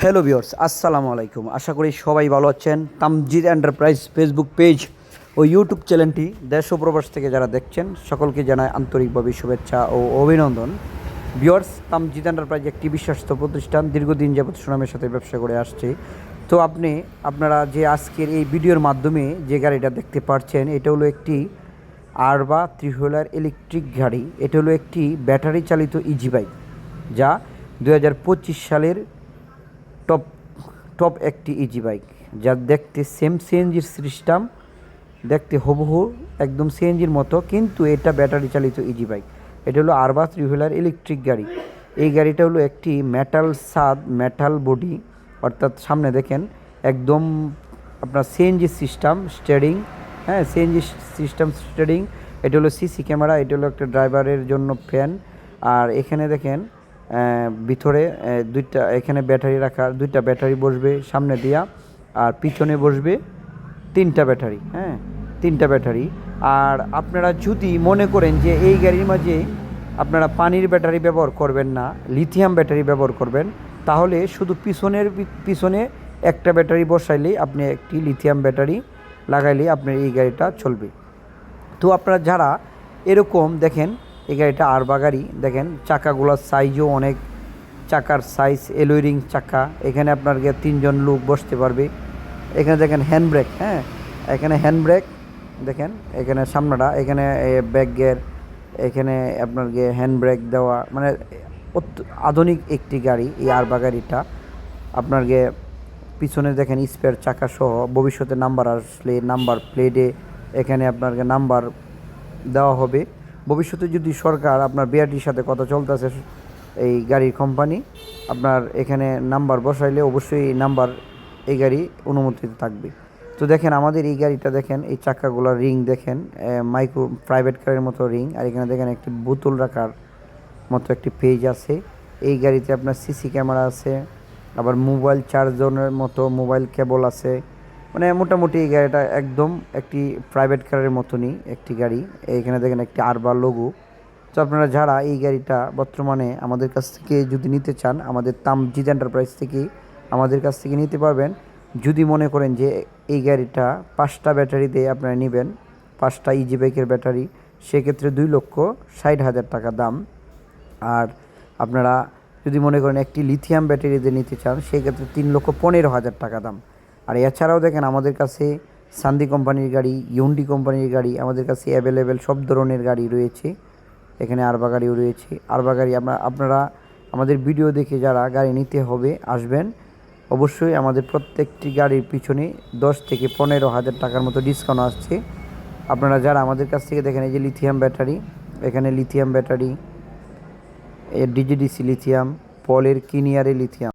Hello viewers, আসসালামু আলাইকুম। আশা করি সবাই ভালো আছেন। তামজিদ এন্টারপ্রাইজ ফেসবুক পেজ ও ইউটিউব চ্যানেলটি দেশ ও প্রবাস থেকে যারা দেখছেন সকলকে জানায় আন্তরিকভাবে শুভেচ্ছা ও অভিনন্দন। ভিউয়ার্স, তামজিদ এন্টারপ্রাইজ একটি বিশ্বস্ত প্রতিষ্ঠান, দীর্ঘদিন যাবত সুনামের সাথে ব্যবসা করে আসছে। তো আপনারা যে আজকের এই ভিডিওর মাধ্যমে যে গাড়িটা দেখতে পাচ্ছেন, এটা হলো একটি আরবা 3 হুইলার ইলেকট্রিক গাড়ি। এটা হলো একটি ব্যাটারি চালিত ইজি বাইক, যা 2025 সালের টপ টপ একটি ইজি বাইক, যা দেখতে সেম সিএনজির সিস্টেম, দেখতে হুবহু একদম সিএনজির মতো, কিন্তু এটা ব্যাটারি চালিত ইজি বাইক। এটা হলো আরবা 3 হুইলার ইলেকট্রিক গাড়ি। এই গাড়িটা হলো একটি মেটাল সাদ, মেটাল বডি, অর্থাৎ সামনে দেখেন একদম আপনার সিএনজি সিস্টেম স্টিয়ারিং, হ্যাঁ সিএনজি সিস্টেম স্টিয়ারিং। এটা হলো সিসি ক্যামেরা, এটা হলো একটা ড্রাইভারের জন্য ফ্যান। আর এখানে দেখেন ভিতরে এখানে ব্যাটারি রাখার 2টা ব্যাটারি বসবে সামনে দিয়া, আর পিছনে বসবে 3টা ব্যাটারি, হ্যাঁ 3টা ব্যাটারি। আর আপনারা যদি মনে করেন যে এই গাড়ির মাঝে আপনারা পানির ব্যাটারি ব্যবহার করবেন না, লিথিয়াম ব্যাটারি ব্যবহার করবেন, তাহলে শুধু পিছনে একটা ব্যাটারি বসাইলেই আপনি একটি লিথিয়াম ব্যাটারি লাগাইলেই আপনার এই গাড়িটা চলবে। তো আপনারা যারা এরকম দেখেন, এই গাড়িটা আরবা গাড়ি, দেখেন চাকাগুলোর সাইজও অনেক, চাকার সাইজ এলোরিং চাকা। এখানে আপনার 3জন লোক বসতে পারবে। এখানে দেখেন হ্যান্ড ব্রেক, হ্যাঁ এখানে হ্যান্ড ব্রেক দেখেন, এখানে সামনাটা, এখানে ব্যাক গিয়ার, এখানে আপনার হ্যান্ড ব্রেক দেওয়া, মানে আধুনিক একটি গাড়ি এই আরবা গাড়িটা। আপনার পিছনে দেখেন স্পেয়ার চাকা সহ, ভবিষ্যতে নাম্বার আসলে নাম্বার প্লেটে এখানে আপনার নাম্বার দেওয়া হবে। ভবিষ্যতে যদি সরকার আপনার বিআরটির সাথে কথা চলতেছে, এই গাড়ির কোম্পানি আপনার এখানে নাম্বার বসাইলে অবশ্যই এই নাম্বার এই গাড়ি অনুমোদিত থাকবে। তো দেখেন আমাদের এই গাড়িটা, দেখেন এই চাকাগুলোর রিং দেখেন, মাইক্রো প্রাইভেট কারের মতো রিং। আর এখানে দেখেন একটি বোতল রাখার মতো একটি পেজ আছে। এই গাড়িতে আপনার সিসি ক্যামেরা আছে, আবার মোবাইল চার্জারের মতো মোবাইল কেবল আছে। মানে মোটামুটি এই গাড়িটা একদম একটি প্রাইভেট কারের মতনই একটি গাড়ি। এইখানে দেখেন একটি আরবা লোগো। তো আপনারা যারা এই গাড়িটা বর্তমানে আমাদের কাছ থেকে যদি নিতে চান, আমাদের তামজিদ এন্টারপ্রাইজ থেকে আমাদের কাছ থেকে নিতে পারবেন। যদি মনে করেন যে এই গাড়িটা 5টা ব্যাটারি দিয়ে আপনারা নেবেন, 5টা ইজি বাইকের ব্যাটারি, সেক্ষেত্রে 2,60,000 টাকা দাম। আর আপনারা যদি মনে করেন একটি লিথিয়াম ব্যাটারি দিয়ে নিতে চান, সেক্ষেত্রে 3,15,000 টাকা দাম। আর এছাড়াও দেখেন আমাদের কাছে সান্দি কোম্পানির গাড়ি, ইউন্ডি কোম্পানির গাড়ি আমাদের কাছে অ্যাভেলেবেল, সব ধরনের গাড়ি রয়েছে। এখানে আরবা গাড়িও রয়েছে। আরবা গাড়ি আপনারা আমাদের ভিডিও দেখে যারা গাড়ি নিতে হবে আসবেন, অবশ্যই আমাদের প্রত্যেকটি গাড়ির পিছনে 10 থেকে 15,000 টাকার মতো ডিসকাউন্ট আসছে। আপনারা যারা আমাদের কাছ থেকে দেখেন, এই যে লিথিয়াম ব্যাটারি, এখানে লিথিয়াম ব্যাটারি, ডিজিডিসি লিথিয়াম, পলের কিনিয়ারে লিথিয়াম।